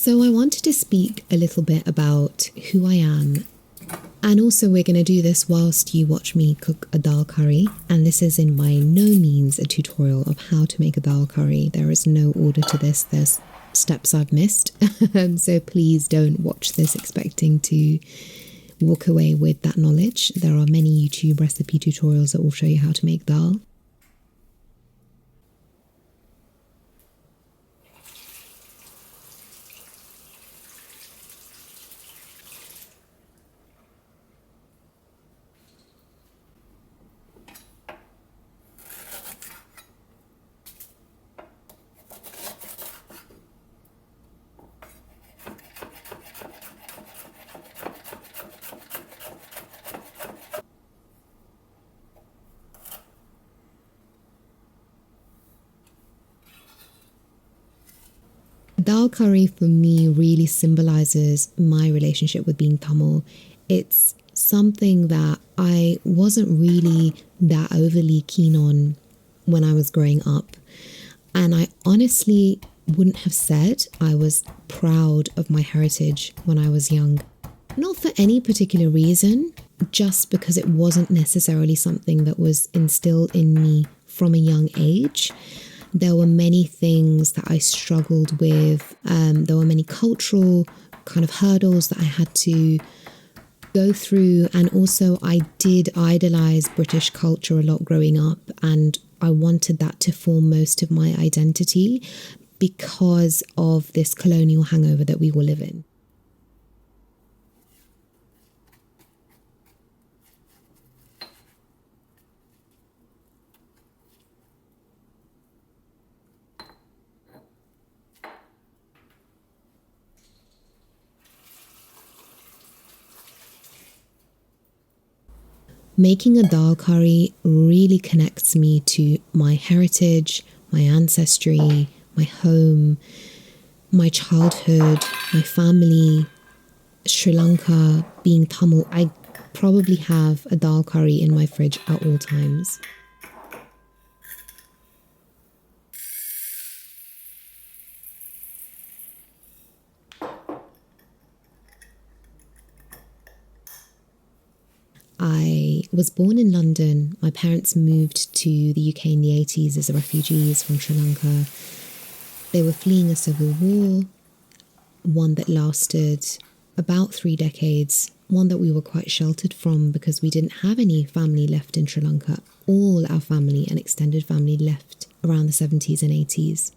So I wanted to speak a little bit about who I am, and also we're going to do this whilst you watch me cook a dal curry, and this is in by no means a tutorial of how to make a dal curry. There is no order to this, there's steps I've missed, so please don't watch this expecting to walk away with that knowledge. There are many YouTube recipe tutorials that will show you how to make dal. Dal curry for me really symbolizes my relationship with being Tamil. It's something that I wasn't really that overly keen on when I was growing up. And I honestly wouldn't have said I was proud of my heritage when I was young. Not for any particular reason, just because it wasn't necessarily something that was instilled in me from a young age. There were many things that I struggled with. There were many cultural kind of hurdles that I had to go through. And also I did idolize British culture a lot growing up. And I wanted that to form most of my identity because of this colonial hangover that we all live in. Making a dal curry really connects me to my heritage, my ancestry, my home, my childhood, my family, Sri Lanka, being Tamil. I probably have a dal curry in my fridge at all times. I was born in London. My parents moved to the UK in the 80s as refugees from Sri Lanka. They were fleeing a civil war, one that lasted about 3 decades, one that we were quite sheltered from because we didn't have any family left in Sri Lanka. All our family and extended family left around the 70s and 80s.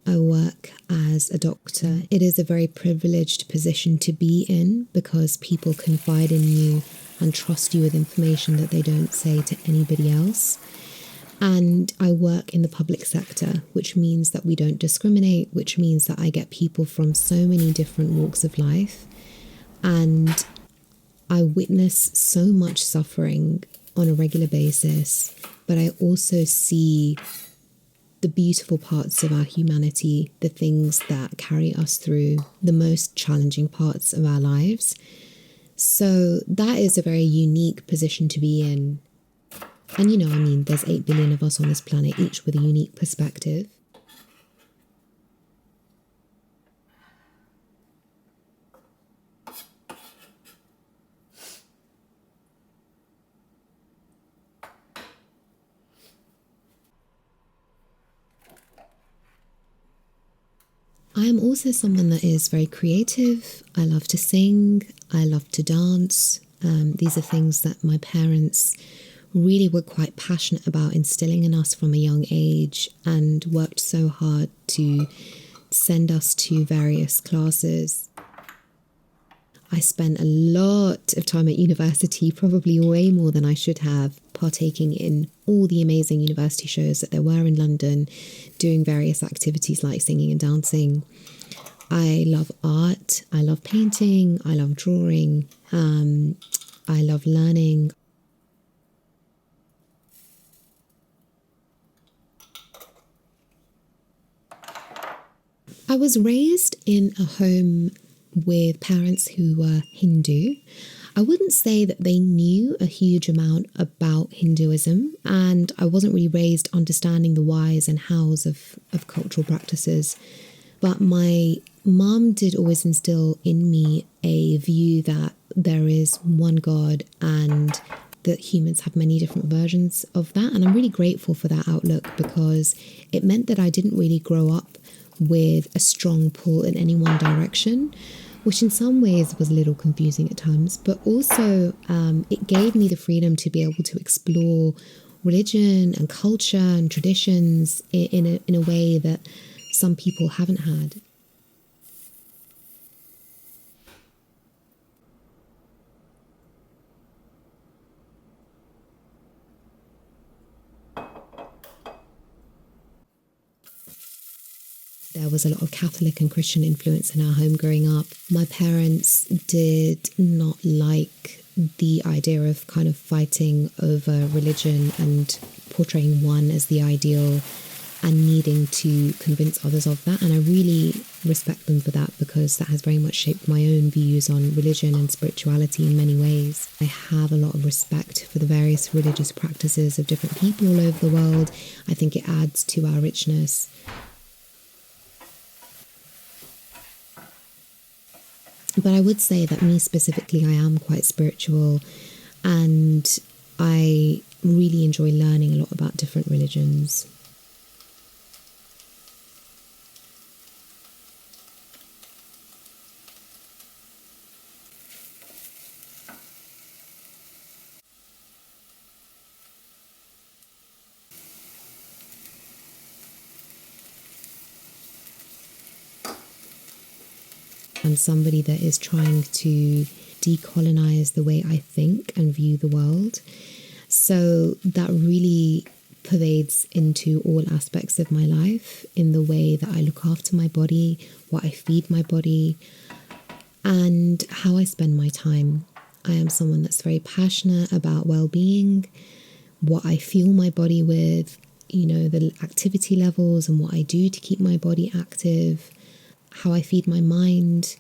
I work as a doctor. It is a very privileged position to be in because people confide in you and trust you with information that they don't say to anybody else. And I work in the public sector, which means that we don't discriminate, which means that I get people from so many different walks of life. And I witness so much suffering on a regular basis, but I also see the beautiful parts of our humanity, the things that carry us through the most challenging parts of our lives. So that is a very unique position to be in. And there's 8 billion of us on this planet, each with a unique perspective. I am also someone that is very creative. I love to sing. I love to dance. These are things that my parents really were quite passionate about instilling in us from a young age and worked so hard to send us to various classes. I spent a lot of time at university, probably way more than I should have, partaking in all the amazing university shows that there were in London, doing various activities like singing and dancing. I love art, I love painting, I love drawing, I love learning. I was raised in a home with parents who were Hindu. I wouldn't say that they knew a huge amount about Hinduism, and I wasn't really raised understanding the whys and hows of cultural practices. But my mum did always instill in me a view that there is one God and that humans have many different versions of that. And I'm really grateful for that outlook, because it meant that I didn't really grow up with a strong pull in any one direction, which in some ways was a little confusing at times. But also it gave me the freedom to be able to explore religion and culture and traditions in a way that some people haven't had. There was a lot of Catholic and Christian influence in our home growing up. My parents did not like the idea of kind of fighting over religion and portraying one as the ideal and needing to convince others of that. And I really respect them for that, because that has very much shaped my own views on religion and spirituality in many ways. I have a lot of respect for the various religious practices of different people all over the world. I think it adds to our richness. But I would say that me specifically, I am quite spiritual, and I really enjoy learning a lot about different religions. I'm somebody that is trying to decolonize the way I think and view the world. So that really pervades into all aspects of my life, in the way that I look after my body, what I feed my body, and how I spend my time. I am someone that's very passionate about well-being, what I fuel my body with, the activity levels and what I do to keep my body active, how I feed my mind.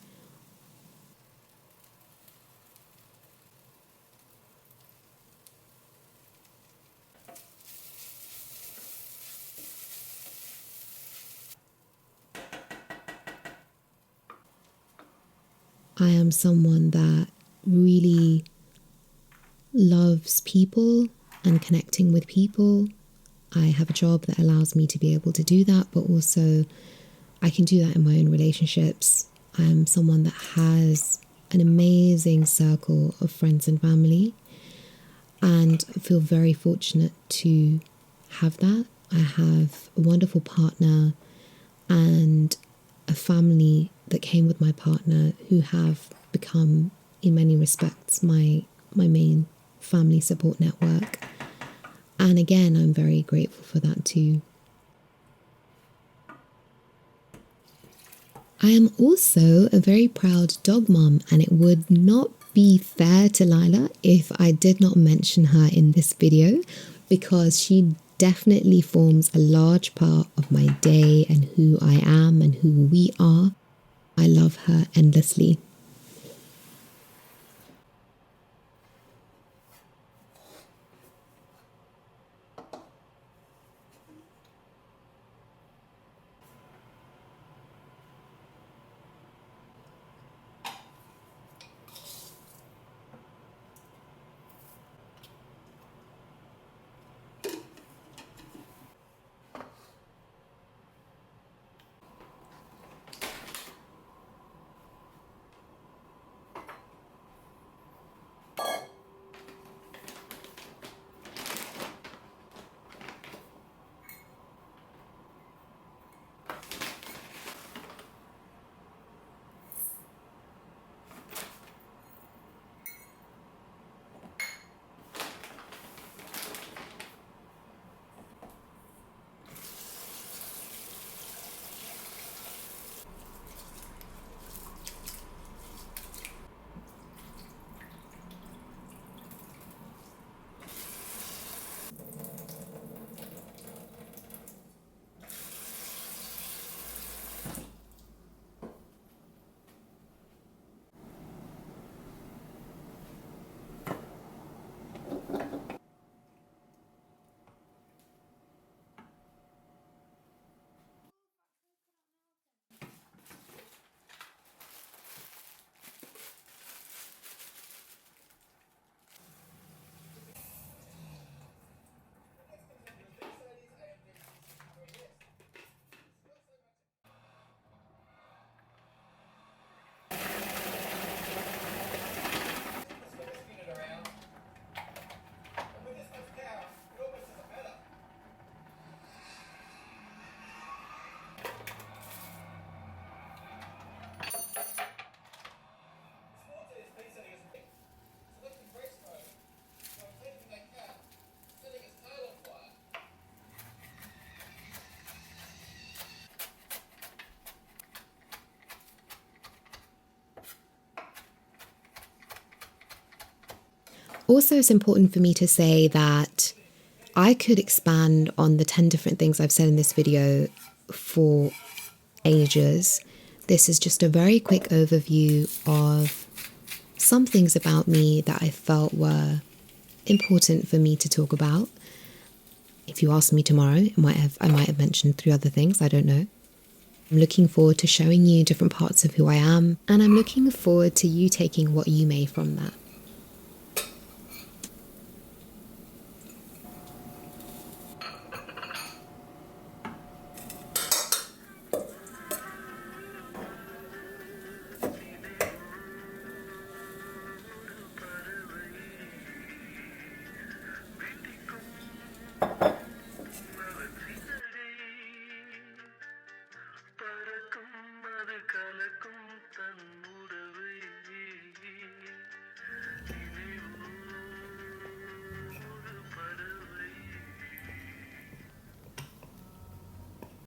I am someone that really loves people and connecting with people. I have a job that allows me to be able to do that, but also I can do that in my own relationships. I am someone that has an amazing circle of friends and family, and I feel very fortunate to have that. I have a wonderful partner and a family that came with my partner, who have become, in many respects, my main family support network. And again, I'm very grateful for that too. I am also a very proud dog mom, and it would not be fair to Lila if I did not mention her in this video, because she definitely forms a large part of my day and who I am and who we are. I love her endlessly. Also, it's important for me to say that I could expand on the 10 different things I've said in this video for ages. This is just a very quick overview of some things about me that I felt were important for me to talk about. If you ask me tomorrow, I might have mentioned 3 other things, I don't know. I'm looking forward to showing you different parts of who I am, and I'm looking forward to you taking what you may from that.